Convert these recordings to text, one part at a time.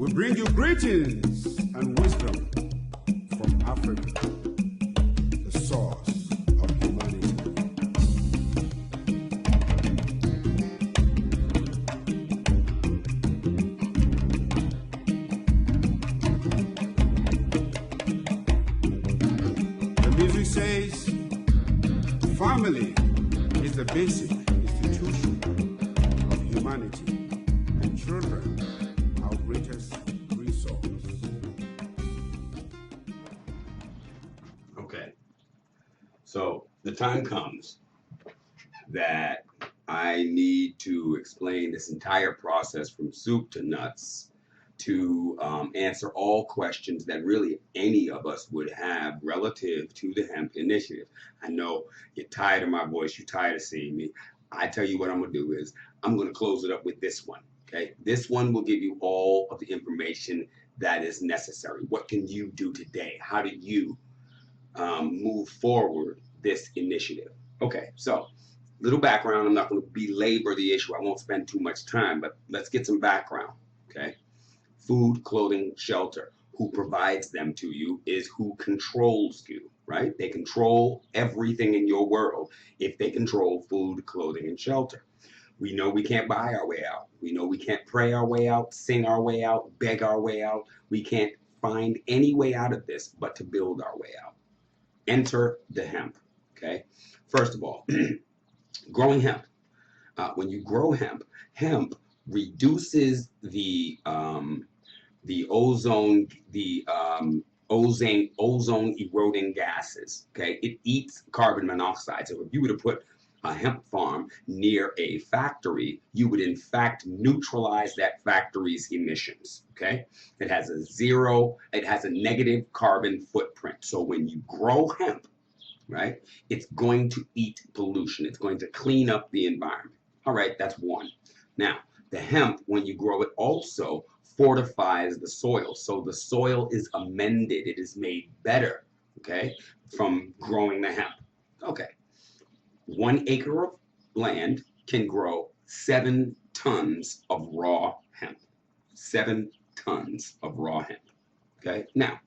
We bring you greetings and wisdom from Africa, the source of humanity. The music says, family is the basic institution of humanity, and children our greatest resource. Okay, so the time comes that I need to explain this entire process from soup to nuts to answer all questions that really any of us would have relative to the hemp initiative. I know you're tired of my voice, you're tired of seeing me. I tell you what I'm gonna do is I'm gonna close it up with this one. Okay, this one will give you all of the information that is necessary. What can you do today? How do you move forward this initiative? Okay, so little background. I'm not going to belabor the issue. I won't spend too much time, but let's get some background. Okay, food, clothing, shelter. Who provides them to you is who controls you, right? They control everything in your world if they control food, clothing, and shelter. We know we can't buy our way out. We know we can't pray our way out, sing our way out, beg our way out. We can't find any way out of this but to build our way out. Enter the hemp, okay? First of all, growing hemp. When you grow hemp, hemp reduces the ozone eroding gases. Okay, it eats carbon monoxide. So if you were to put a hemp farm near a factory, you would in fact neutralize that factory's emissions. Okay, it has a negative carbon footprint. So when you grow hemp, right, it's going to eat pollution. It's going to clean up the environment. All right, that's one. Now, the hemp, when you grow it, also fortifies the soil. So the soil is amended. It is made better, okay, from growing the hemp. Okay. 1 acre of land can grow 7 tons of raw hemp. 7 tons of raw hemp. Okay. Now,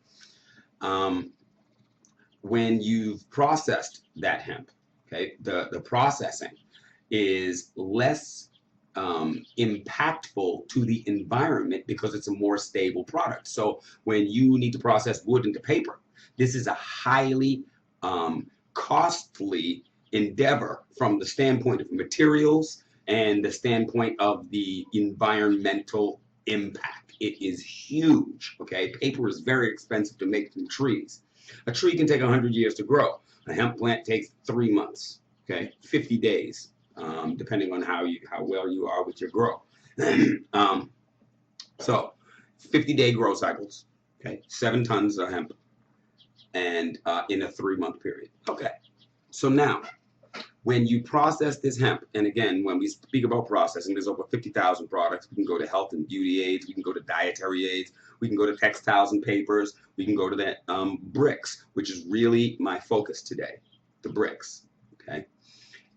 when you've processed that hemp, okay, the processing is less impactful to the environment because it's a more stable product. So when you need to process wood into paper, this is a highly costly endeavor from the standpoint of materials and the standpoint of the environmental impact. It is huge, okay? Paper is very expensive to make from trees. A tree can take 100 years to grow. A hemp plant takes 3 months, okay? 50 days, depending on how well you are with your grow. So 50-day grow cycles, okay? 7 tons of hemp, and in a 3-month period. Okay, so now, when you process this hemp, and again, when we speak about processing, there's over 50,000 products. We can go to health and beauty aids. We can go to dietary aids. We can go to textiles and papers. We can go to the bricks, which is really my focus today, the bricks, okay?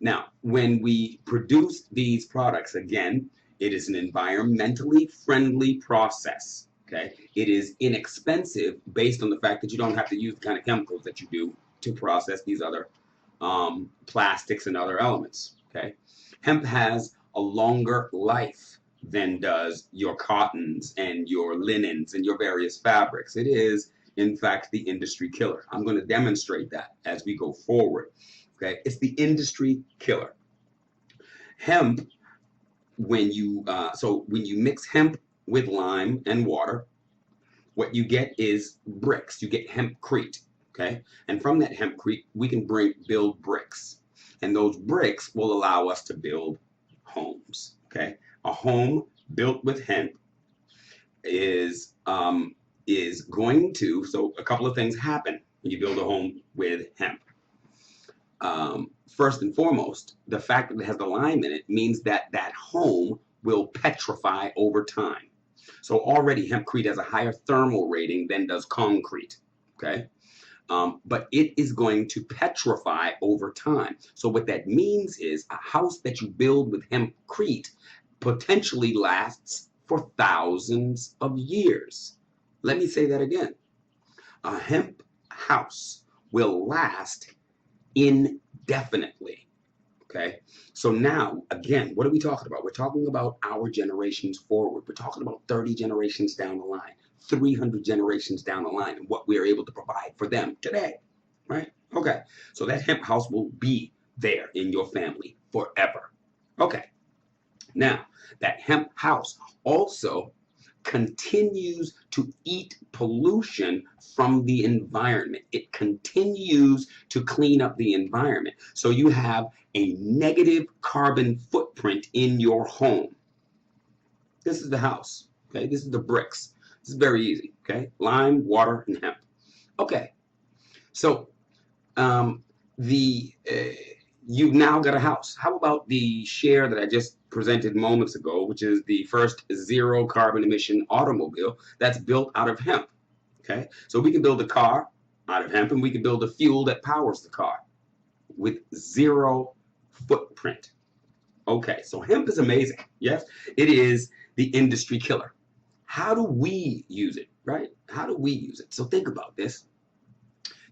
Now, when we produce these products, again, it is an environmentally friendly process, okay? It is inexpensive based on the fact that you don't have to use the kind of chemicals that you do to process these other plastics and other elements, okay? Hemp has a longer life than does your cottons and your linens and your various fabrics. It is, in fact, the industry killer. I'm going to demonstrate that as we go forward, okay? It's the industry killer. Hemp, when you mix hemp with lime and water, what you get is bricks. You get hempcrete. Okay, and from that hempcrete, we can build bricks, and those bricks will allow us to build homes. Okay, a home built with hemp is going to. So a couple of things happen when you build a home with hemp. First and foremost, the fact that it has the lime in it means that that home will petrify over time. So already hempcrete has a higher thermal rating than does concrete. Okay. But it is going to petrify over time. So what that means is a house that you build with hempcrete potentially lasts for thousands of years. Let me say that again. A hemp house will last indefinitely. Okay. So now, again, what are we talking about? We're talking about our generations forward. We're talking about 30 generations down the line, 300 generations down the line, and what we are able to provide for them today. Right? Okay. So that hemp house will be there in your family forever. Okay. Now, that hemp house also continues to eat pollution from the environment. It continues to clean up the environment. So you have a negative carbon footprint in your home. This is the house. Okay, this is the bricks. This is very easy. Okay, lime, water, and hemp. Okay, so the you've now got a house. How about the share that I just presented moments ago, which is the first zero carbon emission automobile that's built out of hemp? Okay, so we can build a car out of hemp, and we can build a fuel that powers the car with zero footprint. Okay, so hemp is amazing. Yes, it is the industry killer. How do we use it, right? How do we use it? So think about this.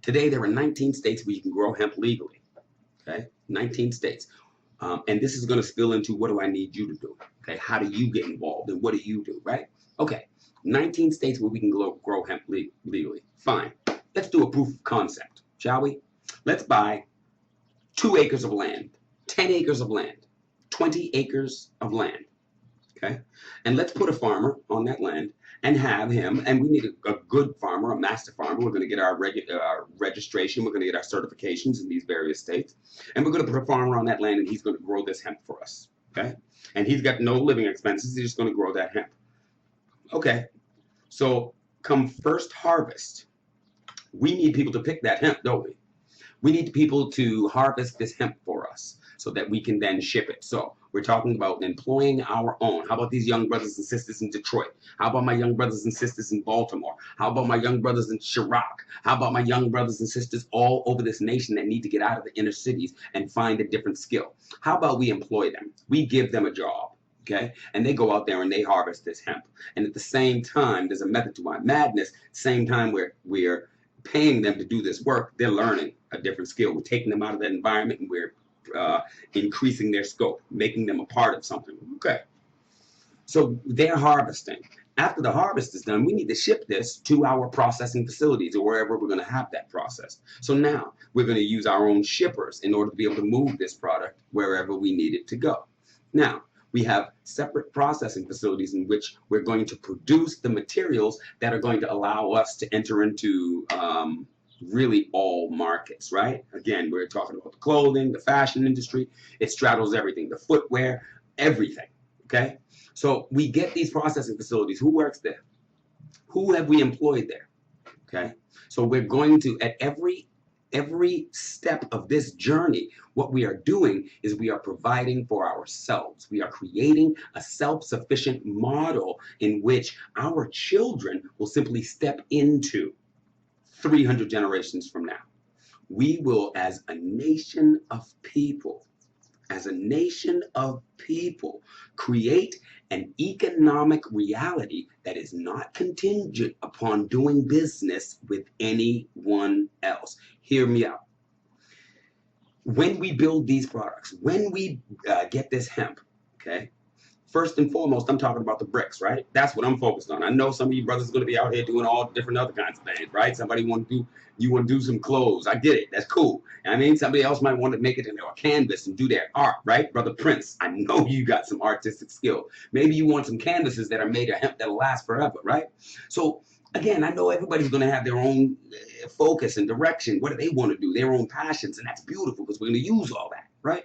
Today, there are 19 states where you can grow hemp legally. Okay, 19 states. And this is going to spill into what do I need you to do? Okay, how do you get involved and what do you do, right? Okay, 19 states where we can grow hemp legally. Fine. Let's do a proof of concept, shall we? Let's buy 2 acres of land, 10 acres of land, 20 acres of land. Okay, and let's put a farmer on that land and have him, and we need a good farmer, a master farmer. We're going to get our registration. We're going to get our certifications in these various states. And we're going to put a farmer on that land, and he's going to grow this hemp for us. Okay? And he's got no living expenses. He's just going to grow that hemp. Okay. So come first harvest, we need people to pick that hemp, don't we? We need people to harvest this hemp for us so that we can then ship it. So we're talking about employing our own. How about these young brothers and sisters in Detroit? How about my young brothers and sisters in Baltimore? How about my young brothers in Chirac? How about my young brothers and sisters all over this nation that need to get out of the inner cities and find a different skill? How about we employ them? We give them a job, okay? And they go out there and they harvest this hemp. And at the same time, there's a method to my madness. Same time we're paying them to do this work, they're learning a different skill. We're taking them out of that environment and we're increasing their scope, making them a part of something. Okay. So they're harvesting. After the harvest is done, we need to ship this to our processing facilities or wherever we're going to have that process. So now we're going to use our own shippers in order to be able to move this product wherever we need it to go. Now, we have separate processing facilities in which we're going to produce the materials that are going to allow us to enter into really all markets, right? Again, we're talking about the clothing, the fashion industry. It straddles everything, the footwear, everything, okay? So we get these processing facilities. Who works there? Who have we employed there, okay? So we're going to, at every step of this journey, what we are doing is we are providing for ourselves. We are creating a self-sufficient model in which our children will simply step into 300 generations from now. We will, as a nation of people, create an economic reality that is not contingent upon doing business with anyone else. Hear me out. When we build these products, when we get this hemp, okay, first and foremost, I'm talking about the bricks, right? That's what I'm focused on. I know some of you brothers are going to be out here doing all different other kinds of things, right? Somebody you want to do some clothes. I get it. That's cool. I mean, somebody else might want to make it into a canvas and do their art, right? Brother Prince, I know you got some artistic skill. Maybe you want some canvases that are made of hemp that'll last forever, right? So again, I know everybody's going to have their own focus and direction. What do they want to do? Their own passions. And that's beautiful because we're going to use all that, right?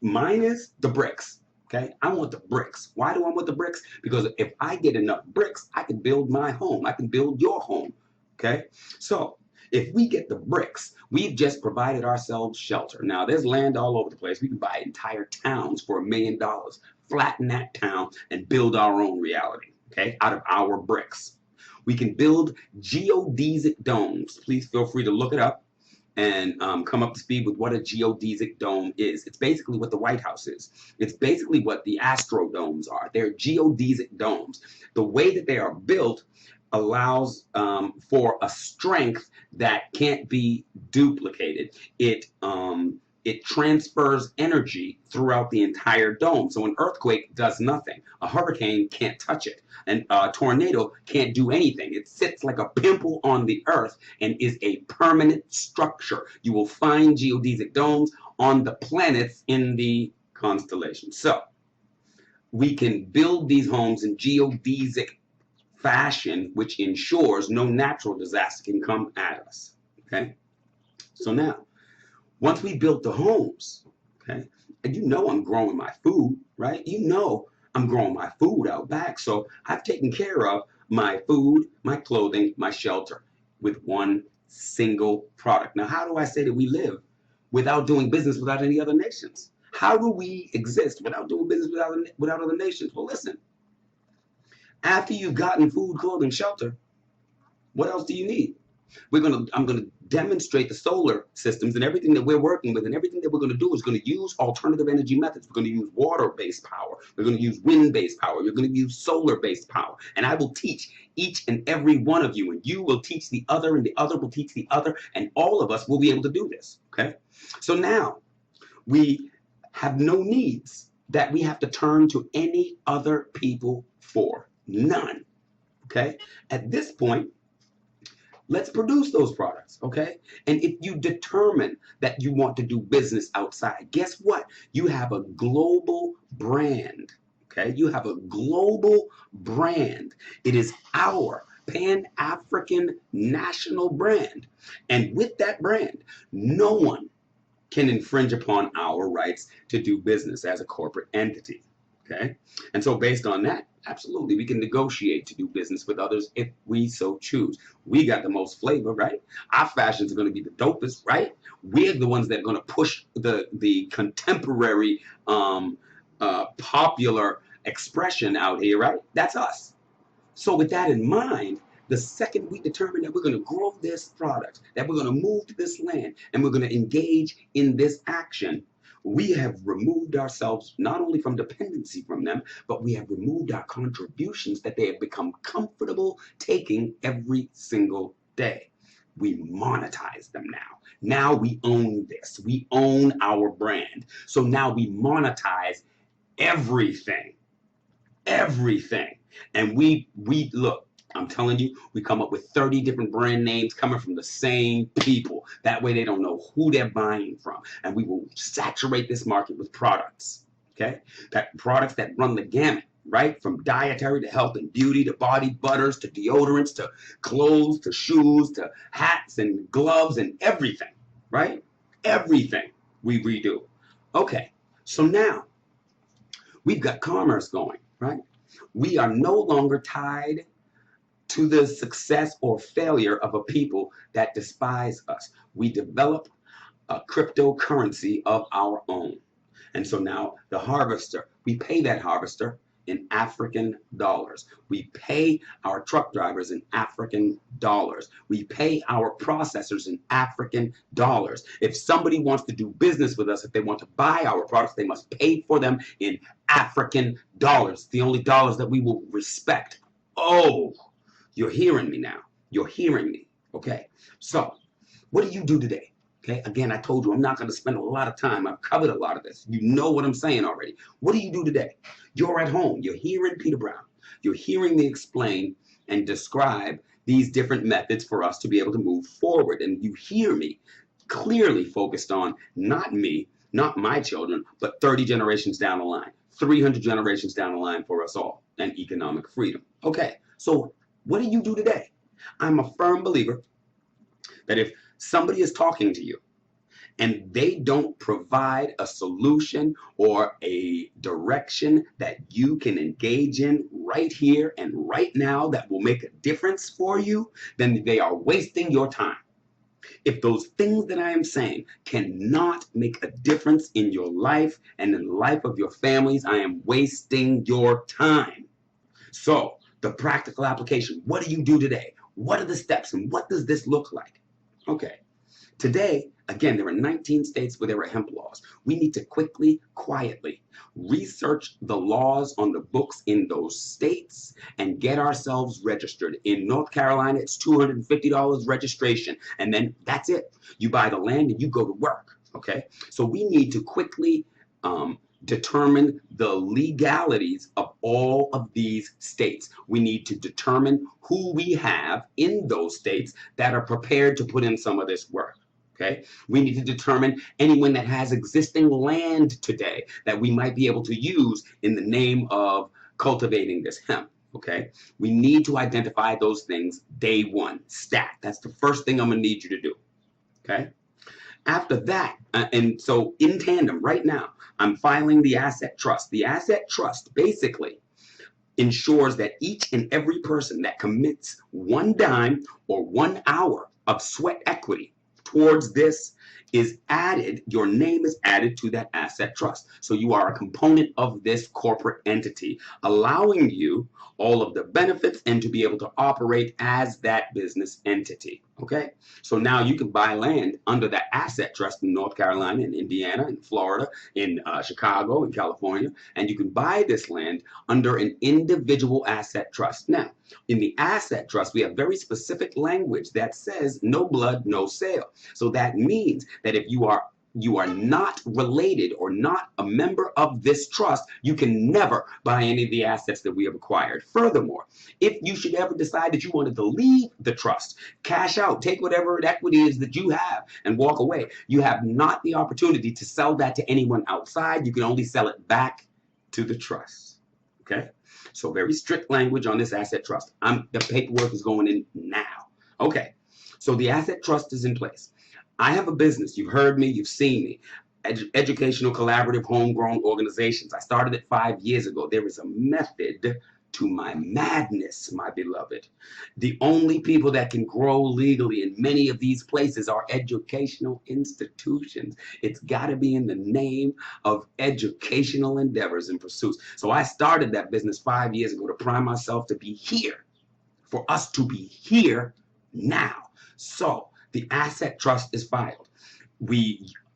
Mine is the bricks. Okay, I want the bricks. Why do I want the bricks? Because if I get enough bricks, I can build my home. I can build your home. Okay, so if we get the bricks, we've just provided ourselves shelter. Now, there's land all over the place. We can buy entire towns for $1 million, flatten that town, and build our own reality, okay, out of our bricks. We can build geodesic domes. Please feel free to look it up. and come up to speed with what a geodesic dome is. It's basically what the White House is. It's basically what the astrodomes are. They're geodesic domes. The way that they are built allows for a strength that can't be duplicated. It transfers energy throughout the entire dome. So an earthquake does nothing. A hurricane can't touch it. And a tornado can't do anything. It sits like a pimple on the earth and is a permanent structure. You will find geodesic domes on the planets in the constellation. So we can build these homes in geodesic fashion, which ensures no natural disaster can come at us. Okay? So now, once we built the homes, okay, and you know I'm growing my food, right? You know I'm growing my food out back. So I've taken care of my food, my clothing, my shelter with one single product. Now, how do I say that we live without doing business without any other nations? How do we exist without doing business without other nations? Well, listen, after you've gotten food, clothing, shelter, what else do you need? I'm going to demonstrate the solar systems and everything that we're working with, and everything that we're going to do is going to use alternative energy methods. We're going to use water-based power. We're going to use wind-based power. You're going to use solar-based power. And I will teach each and every one of you, and you will teach the other, and the other will teach the other, and all of us will be able to do this, okay? So now we have no needs that we have to turn to any other people for. None, okay? At this point, let's produce those products, okay? And if you determine that you want to do business outside, guess what? You have a global brand, okay? You have a global brand. It is our Pan-African national brand. And with that brand, no one can infringe upon our rights to do business as a corporate entity, okay? And so based on that, absolutely, we can negotiate to do business with others if we so choose. We got the most flavor, right? Our fashions are going to be the dopest, right? We're the ones that are going to push the contemporary popular expression out here, right? That's us. So with that in mind, the second we determine that we're going to grow this product, that we're going to move to this land, and we're going to engage in this action, we have removed ourselves not only from dependency from them, but we have removed our contributions that they have become comfortable taking every single day. We monetize them now. Now we own this. We own our brand. So now we monetize everything. Everything. And we look, I'm telling you, we come up with 30 different brand names coming from the same people. That way they don't know who they're buying from. And we will saturate this market with products, okay? That products that run the gamut, right? From dietary to health and beauty to body butters to deodorants to clothes to shoes to hats and gloves and everything, right? Everything we redo. Okay, so now we've got commerce going, right? We are no longer tied to the success or failure of a people that despise us. We develop a cryptocurrency of our own. And so now the harvester, we pay that harvester in African dollars. We pay our truck drivers in African dollars. We pay our processors in African dollars. If somebody wants to do business with us, if they want to buy our products, they must pay for them in African dollars, the only dollars that we will respect. Oh, you're hearing me now. You're hearing me. Okay. So what do you do today? Okay. Again, I told you I'm not going to spend a lot of time. I've covered a lot of this. You know what I'm saying already. What do you do today? You're at home. You're hearing Peter Brown. You're hearing me explain and describe these different methods for us to be able to move forward. And you hear me clearly focused on not me, not my children, but 30 generations down the line, 300 generations down the line for us all, and economic freedom. Okay. So what do you do today? I'm a firm believer that if somebody is talking to you and they don't provide a solution or a direction that you can engage in right here and right now that will make a difference for you, then they are wasting your time. If those things that I am saying cannot make a difference in your life and in the life of your families, I am wasting your time. So, the practical application. What do you do today? What are the steps and what does this look like? Okay. Today, again, there are 19 states where there are hemp laws. We need to quickly, quietly research the laws on the books in those states and get ourselves registered. In North Carolina, it's $250 registration, and then that's it. You buy the land and you go to work. Okay, so we need to quickly determine the legalities of all of these states. We need to determine who we have in those states that are prepared to put in some of this work. Okay, we need to determine anyone that has existing land today that we might be able to use in the name of cultivating this hemp. Okay, we need to identify those things day one. Stat. That's the first thing I'm going to need you to do. Okay. After that, and so in tandem right now, I'm filing the asset trust. The asset trust basically ensures that each and every person that commits one dime or 1 hour of sweat equity towards this is added, your name is added to that asset trust. So you are a component of this corporate entity, allowing you all of the benefits and to be able to operate as that business entity. Okay, so now you can buy land under that asset trust in North Carolina, in Indiana, in Florida, in Chicago, in California, and you can buy this land under an individual asset trust. Now, in the asset trust, we have very specific language that says no blood, no sale. So that means that if you are not related or not a member of this trust, you can never buy any of the assets that we have acquired. Furthermore, if you should ever decide that you wanted to leave the trust, cash out, take whatever equity is that you have and walk away, you have not the opportunity to sell that to anyone outside. You can only sell it back to the trust. Okay? So very strict language on this asset trust. The paperwork is going in now. Okay, so the asset trust is in place. I have a business. You've heard me. You've seen me. Educational, collaborative, homegrown organizations. I started it 5 years ago. There is a method to my madness, my beloved. The only people that can grow legally in many of these places are educational institutions. It's got to be in the name of educational endeavors and pursuits. So I started that business 5 years ago to prime myself to be here, for us to be here now. So the asset trust is filed.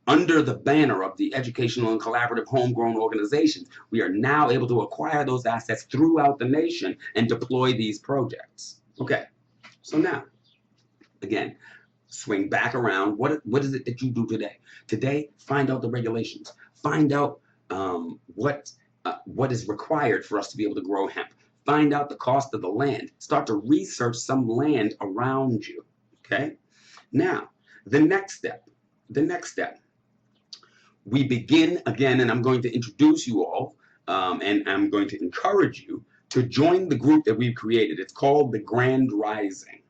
Under the banner of the educational and collaborative homegrown organizations, we are now able to acquire those assets throughout the nation and deploy these projects. Okay, so now, again, swing back around. What is it that you do today? Today, find out the regulations. Find out what is required for us to be able to grow hemp. Find out the cost of the land. Start to research some land around you. Okay? Now, the next step, we begin again, and I'm going to introduce you all, and I'm going to encourage you to join the group that we've created. It's called the Grand Rising.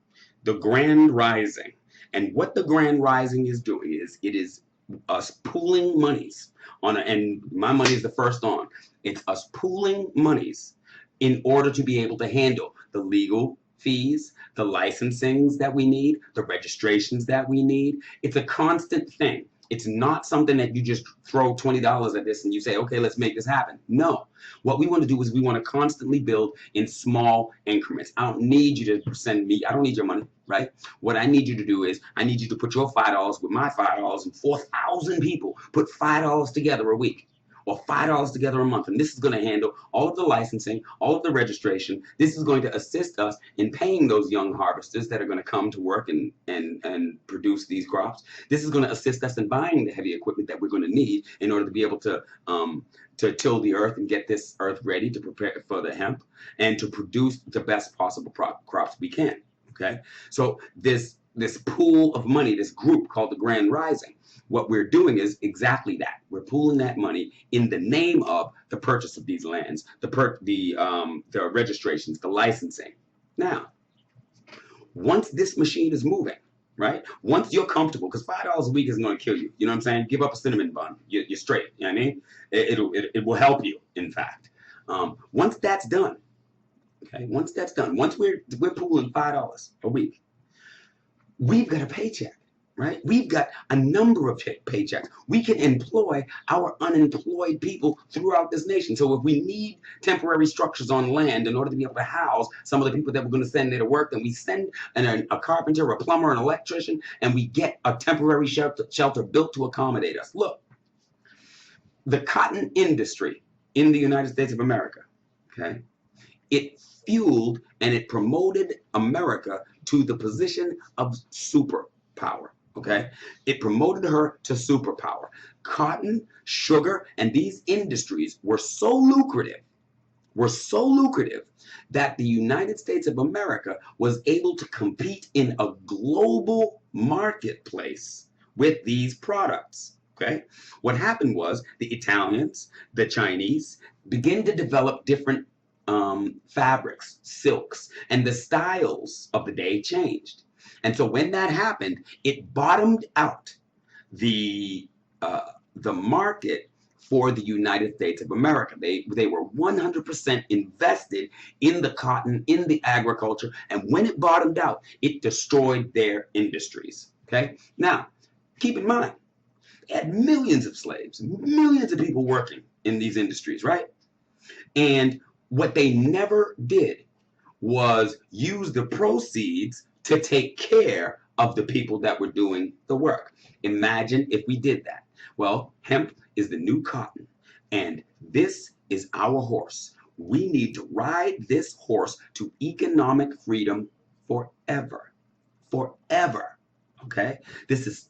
The Grand Rising. And what the Grand Rising is doing is it is us pooling monies and my money is the first on. It's us pooling monies in order to be able to handle the legal fees, the licensings that we need, the registrations that we need. It's a constant thing. It's not something that you just throw $20 at this and you say, okay, let's make this happen. No. What we want to do is we want to constantly build in small increments. I don't need you to send me, I don't need your money, right? What I need you to do is I need you to put your $5 with my $5 and 4,000 people put $5 together a week, or $5 together a month. And this is going to handle all of the licensing, all of the registration. This is going to assist us in paying those young harvesters that are going to come to work and produce these crops. This is going to assist us in buying the heavy equipment that we're going to need in order to be able to till the earth and get this earth ready to prepare for the hemp and to produce the best possible crops we can. Okay, so this pool of money, this group called the Grand Rising, what we're doing is exactly that. We're pooling that money in the name of the purchase of these lands, the registrations, the licensing. Now, once this machine is moving, right? Once you're comfortable, because $5 a week isn't going to kill you. You know what I'm saying? Give up a cinnamon bun. You're straight. You know what I mean? It will help you, in fact. Once that's done, okay? Once that's done, once we're pooling $5 a week, we've got a paycheck. right? We've got a number of paychecks. We can employ our unemployed people throughout this nation. So if we need temporary structures on land in order to be able to house some of the people that we're going to send there to work, then we send a carpenter, a plumber, an electrician, and we get a temporary shelter built to accommodate us. Look, the cotton industry in the United States of America, okay, it fueled and it promoted America to the position of superpower. Okay, it promoted her to superpower. Cotton, sugar, and these industries were so lucrative, that the United States of America was able to compete in a global marketplace with these products. Okay, what happened was the Italians, the Chinese began to develop different fabrics, silks, and the styles of the day changed. And so when that happened, it bottomed out the market for the United States of America. They were 100% invested in the cotton, in the agriculture, and when it bottomed out, it destroyed their industries. Okay, now keep in mind, they had millions of slaves, millions of people working in these industries, right? And what they never did was use the proceeds to take care of the people that were doing the work. Imagine if we did that. Well, hemp is the new cotton, and this is our horse. We need to ride this horse to economic freedom forever. Forever. Okay, this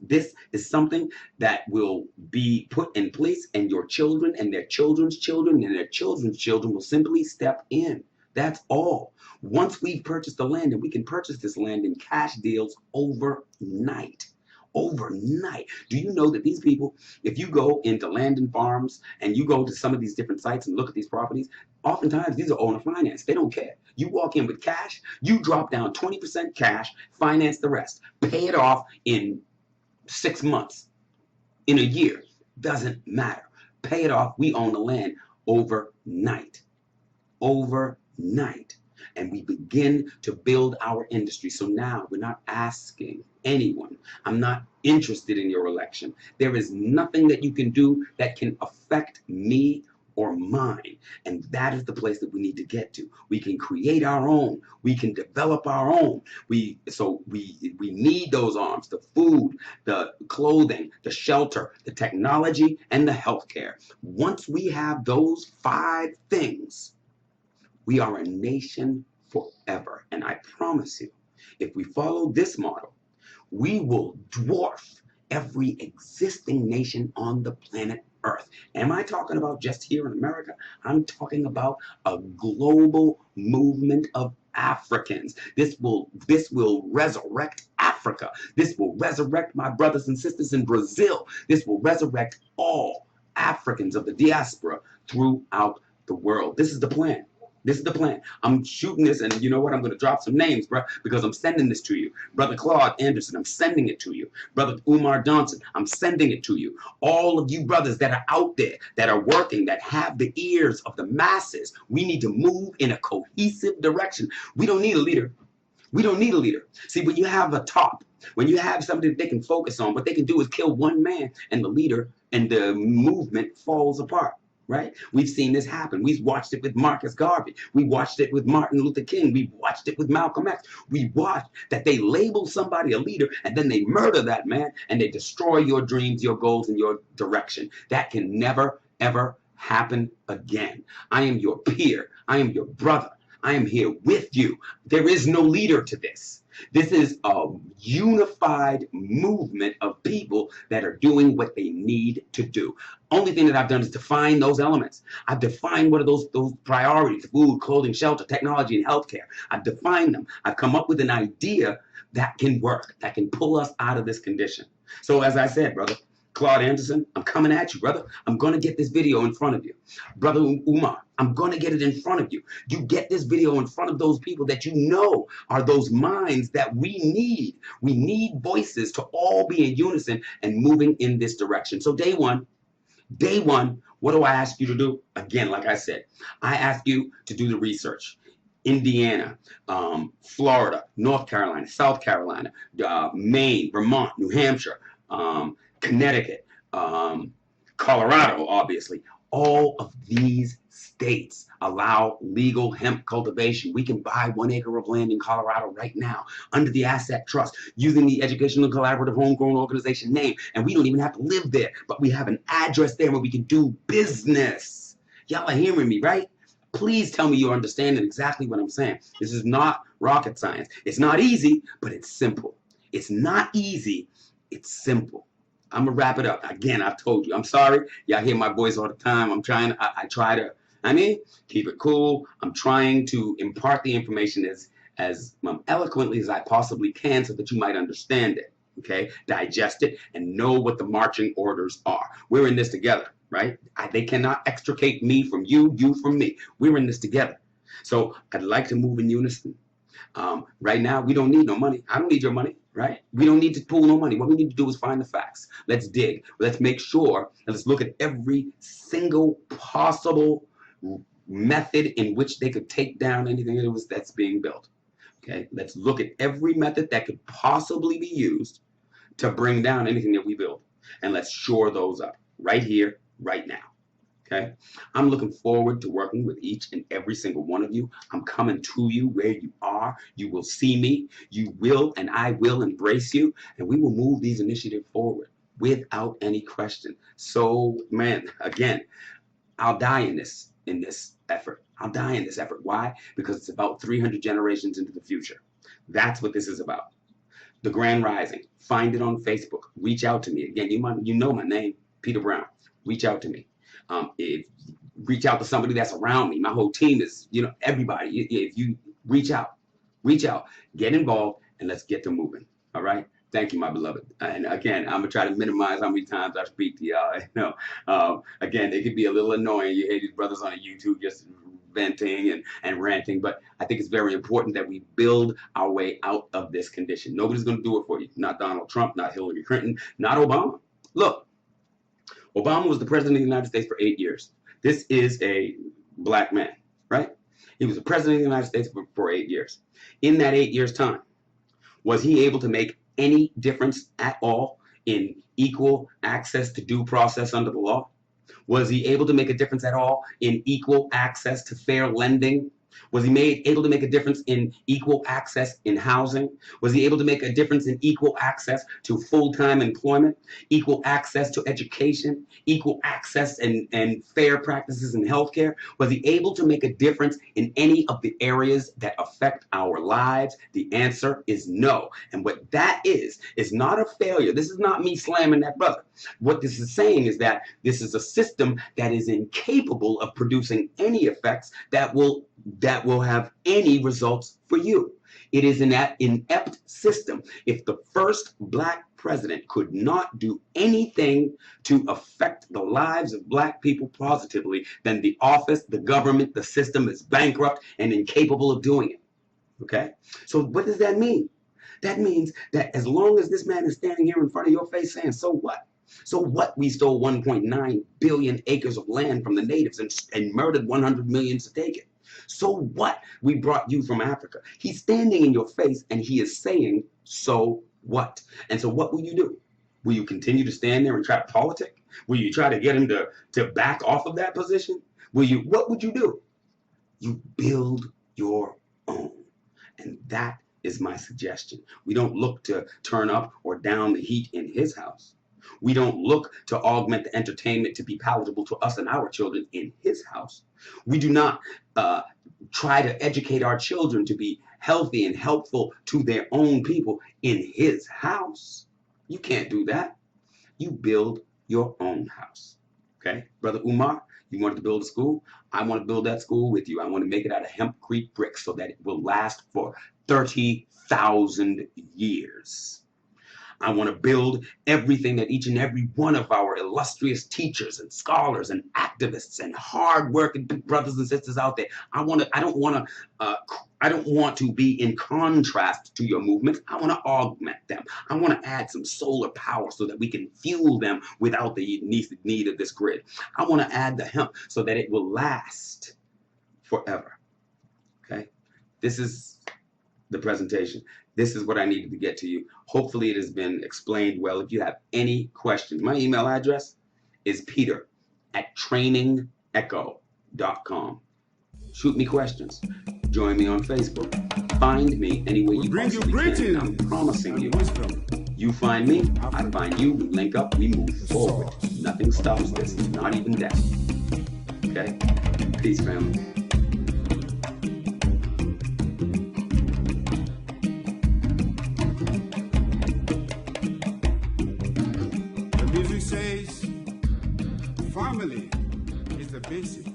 is something that will be put in place, and your children and their children's children and their children's children will simply step in. That's all. Once we've purchased the land, and we can purchase this land in cash deals overnight. Overnight. Do you know that these people, if you go into Landon Farms and you go to some of these different sites and look at these properties, oftentimes these are owner finance. They don't care. You walk in with cash, you drop down 20% cash, finance the rest, pay it off in 6 months, in a year. Doesn't matter. Pay it off. We own the land overnight. Overnight. And we begin to build our industry. So now we're not asking anyone. I'm not interested in your election. There is nothing that you can do that can affect me or mine. And that is the place that we need to get to. We can create our own. We can develop our own. We need those arms, the food, the clothing, the shelter, the technology, and the healthcare. Once we have those 5 things, we are a nation forever. And I promise you, if we follow this model, we will dwarf every existing nation on the planet Earth. Am I talking about just here in America? I'm talking about a global movement of Africans. This will resurrect Africa. This will resurrect my brothers and sisters in Brazil. This will resurrect all Africans of the diaspora throughout the world. This is the plan. This is the plan. I'm shooting this, and you know what? I'm going to drop some names, bro, because I'm sending this to you. Brother Claude Anderson, I'm sending it to you. Brother Umar Johnson, I'm sending it to you. All of you brothers that are out there, that are working, that have the ears of the masses, we need to move in a cohesive direction. We don't need a leader. We don't need a leader. See, when you have a top, when you have somebody that they can focus on, what they can do is kill one man, and the leader and the movement falls apart. Right? We've seen this happen. We've watched it with Marcus Garvey. We watched it with Martin Luther King. We've watched it with Malcolm X. We watched that they label somebody a leader, and then they murder that man, and they destroy your dreams, your goals, and your direction. That can never, ever happen again. I am your peer. I am your brother. I am here with you. There is no leader to this. This is a unified movement of people that are doing what they need to do. Only thing that I've done is define those elements. I've defined what are those priorities: food, clothing, shelter, technology, and healthcare. I've defined them. I've come up with an idea that can work, that can pull us out of this condition. So as I said, brother Claude Anderson, I'm coming at you, brother. I'm going to get this video in front of you. Brother Umar, I'm going to get it in front of you. You get this video in front of those people that you know are those minds that we need. We need voices to all be in unison and moving in this direction. So day one, what do I ask you to do? Again, like I said, I ask you to do the research. Indiana, Florida, North Carolina, South Carolina, Maine, Vermont, New Hampshire, Connecticut, Colorado, obviously. All of these states allow legal hemp cultivation. We can buy 1 acre of land in Colorado right now under the asset trust using the Educational Collaborative Homegrown Organization name. And we don't even have to live there, but we have an address there where we can do business. Y'all are hearing me, right? Please tell me you're understanding exactly what I'm saying. This is not rocket science. It's not easy, but it's simple. It's not easy. It's simple. I'm gonna wrap it up. Again, I've told you. I'm sorry. Y'all hear my voice all the time. I try to, keep it cool. I'm trying to impart the information as eloquently as I possibly can so that you might understand it. Okay? Digest it and know what the marching orders are. We're in this together, right? They cannot extricate me from you, you from me. We're in this together. So I'd like to move in unison. Right now, we don't need no money. I don't need your money, right? We don't need to pool no money. What we need to do is find the facts. Let's dig. Let's make sure, and let's look at every single possible method in which they could take down anything that's being built. Okay, let's look at every method that could possibly be used to bring down anything that we build, and let's shore those up right here, right now. Okay, I'm looking forward to working with each and every single one of you. I'm coming to you where you are. You will see me. You will, and I will embrace you, and we will move these initiatives forward without any question. So, man, again, I'll die in this effort. I'll die in this effort. Why? Because it's about 300 generations into the future. That's what this is about. The Grand Rising. Find it on Facebook. Reach out to me. Again, you know my name, Peter Brown. Reach out to me. If reach out to somebody that's around me. My whole team is, everybody. If you reach out, get involved, and let's get to moving. All right. Thank you, my beloved. And again, I'm gonna try to minimize how many times I speak to y'all. Again, it could be a little annoying. You hear these brothers on YouTube just venting and ranting, but I think it's very important that we build our way out of this condition. Nobody's gonna do it for you. Not Donald Trump, not Hillary Clinton, not Obama. Look, Obama was the president of the United States for 8 years. This is a black man, right? He was the president of the United States for 8 years. In that 8 years' time, was he able to make any difference at all in equal access to due process under the law? Was he able to make a difference at all in equal access to fair lending? Was he able to make a difference in equal access in housing? Was he able to make a difference in equal access to full-time employment, equal access to education, equal access and fair practices in healthcare? Was he able to make a difference in any of the areas that affect our lives? The answer is no. And what that is not a failure. This is not me slamming that brother. What this is saying is that this is a system that is incapable of producing any effects that will have any results for you. It is an inept system. If the first black president could not do anything to affect the lives of black people positively, then the office, the government, the system is bankrupt and incapable of doing it. Okay? So what does that mean? That means that as long as this man is standing here in front of your face saying, so what? So what? We stole 1.9 billion acres of land from the natives and murdered 100 million to take it. So what? We brought you from Africa. He's standing in your face and he is saying, so what? And so what will you do? Will you continue to stand there and try to politic? Will you try to get him to back off of that position? What would you do? You build your own. And that is my suggestion. We don't look to turn up or down the heat in his house. We don't look to augment the entertainment to be palatable to us and our children in his house. We do not try to educate our children to be healthy and helpful to their own people in his house. You can't do that. You build your own house. Okay? Brother Umar, you wanted to build a school? I want to build that school with you. I want to make it out of hempcrete bricks so that it will last for 30,000 years. I want to build everything that each and every one of our illustrious teachers and scholars and activists and hard-working brothers and sisters out there. I don't want to be in contrast to your movement. I want to augment them. I want to add some solar power so that we can fuel them without the need of this grid. I want to add the hemp so that it will last forever. Okay? this is the presentation. This is what I needed to get to you. Hopefully it has been explained well. If you have any questions, my email address is peter@trainingecho.com. Shoot me questions. Join me on Facebook. Find me anywhere you possibly can. I'm promising you. You find me, I find you, we link up, we move forward. Nothing stops this, not even death. Okay? Peace, family. The music says, family is the basic.